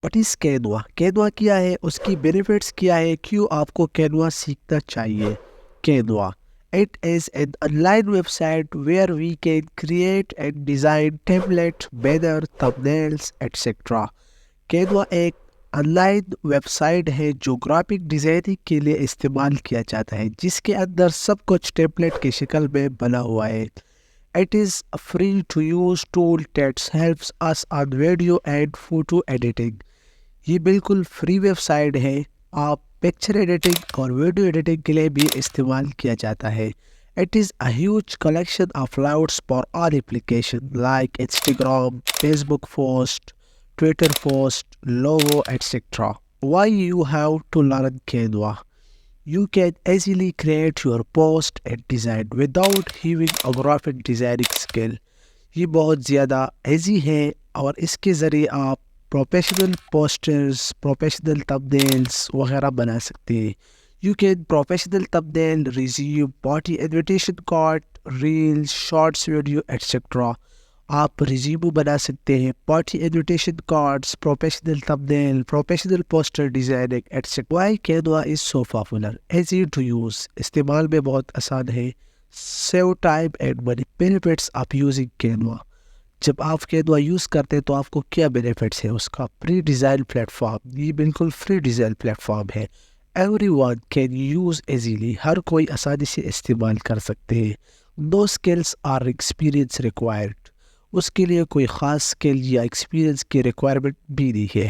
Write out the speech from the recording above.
What is quinoa? Quinoa کیا ہے، اس کی بینیفٹس کیا ہے، کیوں آپ کو کینوا سیکھنا چاہیے؟ Canva It is an online website where we can create and design templates, banner, thumbnails, etc. Canva ایک آن لائن ویب سائٹ ہے جو گرافک ڈیزائننگ کے لیے استعمال کیا جاتا ہے، جس کے اندر سب کچھ ٹیمپلیٹ کی شکل میں بنا ہوا ہے۔ It is a free to use tool that helps us on video and photo editing. یہ بالکل فری ویب سائٹ ہے، آپ پکچر ایڈیٹنگ اور ویڈیو ایڈیٹنگ کے لیے بھی استعمال کیا جاتا ہے۔ It is a huge collection of layouts for all applications like Instagram, Facebook post, Twitter post, logo, etc. Why you have to learn Canva? You can easily create your post and design without having a graphic designing skill. یہ بہت زیادہ easy ہے اور اس کے ذریعے آپ professional posters, professional تمبنیلز وغیرہ بنا سکتے ہیں۔ You can professional thumbnail, resume, party invitation card, reels, shorts video etcetera. آپ ریزیوم بنا سکتے ہیں، party invitation cards, professional thumbnail, professional poster designing etcetera. Why Canva is so popular? Easy to use, استعمال میں بہت آسان ہے۔ Save time and money. Benefits of using Canva. جب آپ کینوا یوز کرتے ہیں تو آپ کو کیا بینیفٹس ہے اس کا؟ پری ڈیزائن پلیٹ فارم، یہ بالکل فری ڈیزائن پلیٹ فارم ہے۔ Everyone can use easily, ہر کوئی آسانی سے استعمال کر سکتے ہیں۔ نو اسکلس اور ایکسپیرئنس ریکوائرڈ، اس کے لیے کوئی خاص اسکل یا ایکسپیرئنس کی ریکوائرمنٹ بھی نہیں ہے۔